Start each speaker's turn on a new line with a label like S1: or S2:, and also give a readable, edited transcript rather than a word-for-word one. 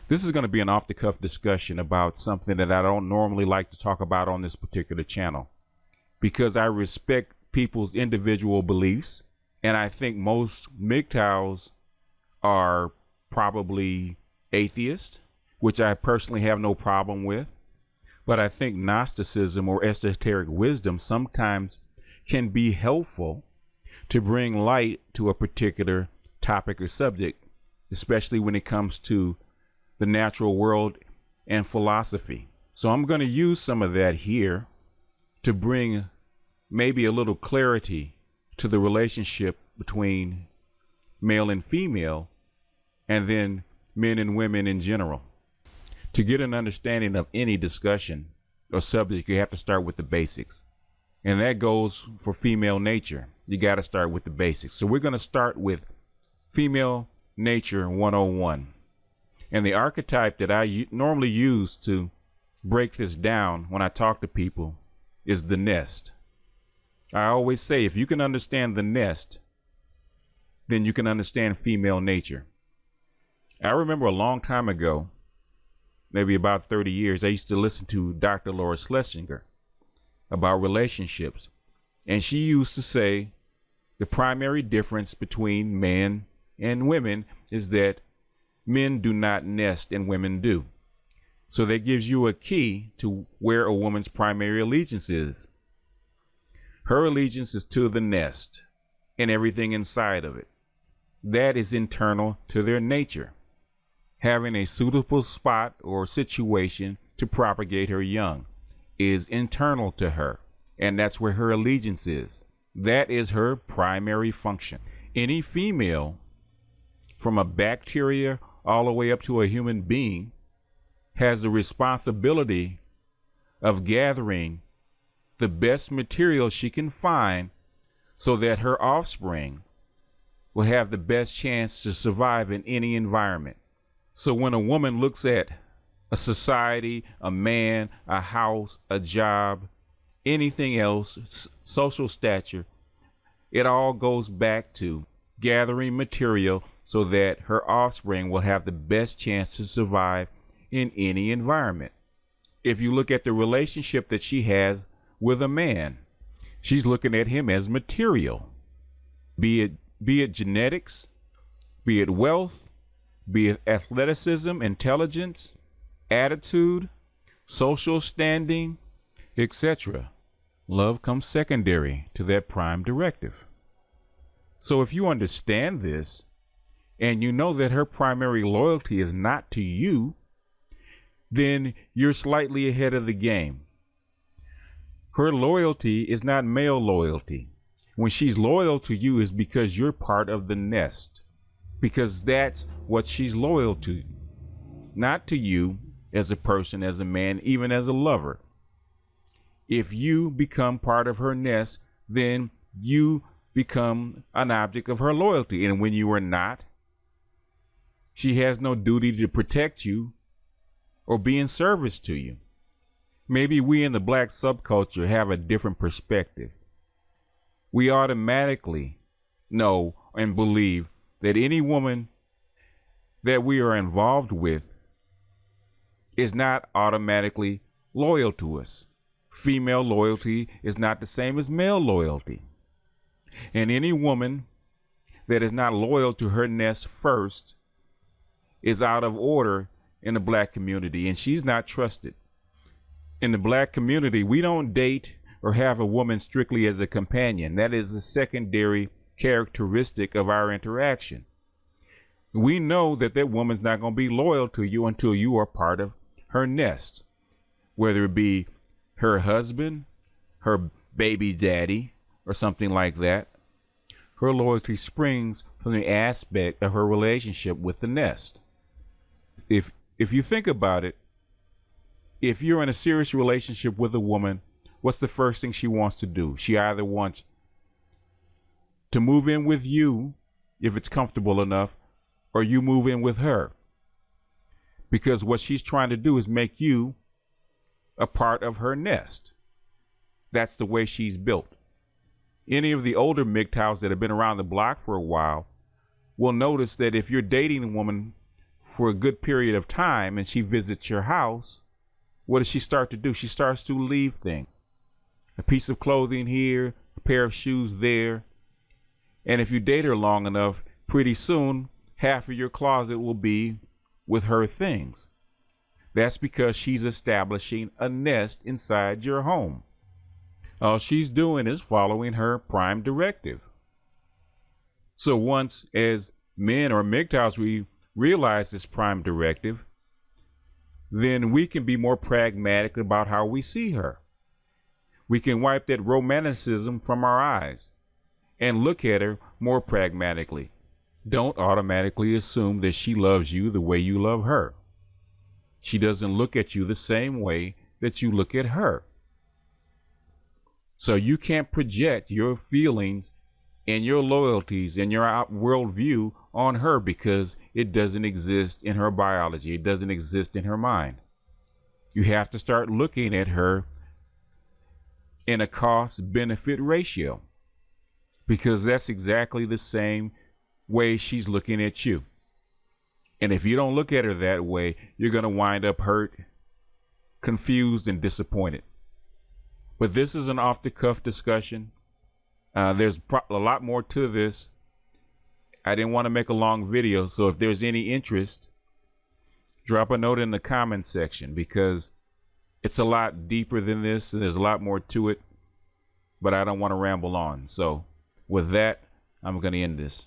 S1: This is going to be an off-the-cuff discussion about something that I don't normally like to talk about on this particular channel because I respect people's individual beliefs, and I think most MGTOWs are probably atheist, which I personally have no problem with. But I think Gnosticism or esoteric wisdom sometimes can be helpful to bring light to a particular topic or subject, especially when it comes to the natural world and philosophy. So I'm going to use some of that here to bring maybe a little clarity to the relationship between male and female, and then men and women in general. To get an understanding of any discussion or subject, you have to start with the basics. And that goes for female nature. You got to start with the basics. So we're going to start with female nature 101. And the archetype that I normally use to break this down when I talk to people is the nest. I always say if you can understand the nest, then you can understand female nature. I remember a long time ago, maybe about 30 years, I used to listen to Dr. Laura Schlesinger about relationships. And she used to say the primary difference between men and women is that men do not nest and women do. So that gives you a key to where a woman's primary allegiance is. Her allegiance is to the nest and everything inside of it. That is internal to their nature. Having a suitable spot or situation to propagate her young is internal to her, and that's where her allegiance is. That is her primary function. Any female, from a bacteria all the way up to a human being, has the responsibility of gathering the best material she can find so that her offspring will have the best chance to survive in any environment. So when a woman looks at a society, a man, a house, a job, anything else, social stature, it all goes back to gathering material so that her offspring will have the best chance to survive in any environment. If you look at the relationship that she has with a man, she's looking at him as material, be it genetics, be it wealth, be it athleticism, intelligence, attitude, social standing, etc. Love comes secondary to that prime directive. So if you understand this, and you know that her primary loyalty is not to you, then you're slightly ahead of the game. Her loyalty is not male loyalty. When she's loyal to you is because you're part of the nest, because that's what she's loyal to, not to you as a person, as a man, even as a lover. If you become part of her nest, then you become an object of her loyalty. And when you are not, she has no duty to protect you or be in service to you. Maybe we in the black subculture have a different perspective. We automatically know and believe that any woman that we are involved with is not automatically loyal to us. Female loyalty is not the same as male loyalty. And any woman that is not loyal to her nest first is out of order in the black community, and she's not trusted. In the black community, we don't date or have a woman strictly as a companion. That is a secondary characteristic of our interaction. We know that that woman's not going to be loyal to you until you are part of her nest, whether it be her husband, her baby's daddy, or something like that. Her loyalty springs from the aspect of her relationship with the nest. If you think about it, if you're in a serious relationship with a woman, what's the first thing she wants to do? She either wants to move in with you, if it's comfortable enough, or you move in with her. Because what she's trying to do is make you a part of her nest. That's the way she's built. Any of the older MGTOWs that have been around the block for a while will notice that if you're dating a woman for a good period of time and she visits your house, what does she start to do? She starts to leave things. A piece of clothing here, a pair of shoes there. And if you date her long enough, pretty soon, half of your closet will be with her things. That's because she's establishing a nest inside your home. All she's doing is following her prime directive. So once, as men or MGTOWs, we realize this prime directive, then we can be more pragmatic about how we see her. We can wipe that romanticism from our eyes and look at her more pragmatically. Don't automatically assume that she loves you the way you love her. She doesn't look at you the same way that you look at her. So you can't project your feelings and your loyalties and your worldview on her because it doesn't exist in her biology. It doesn't exist in her mind. You have to start looking at her in a cost-benefit ratio, because that's exactly the same way she's looking at you. And if you don't look at her that way, you're going to wind up hurt, confused, and disappointed. But this is an off-the-cuff discussion. There's a lot more to this. I didn't want to make a long video, so if there's any interest, drop a note in the comment section, because it's a lot deeper than this and there's a lot more to it, but I don't want to ramble on. So with that, I'm going to end this.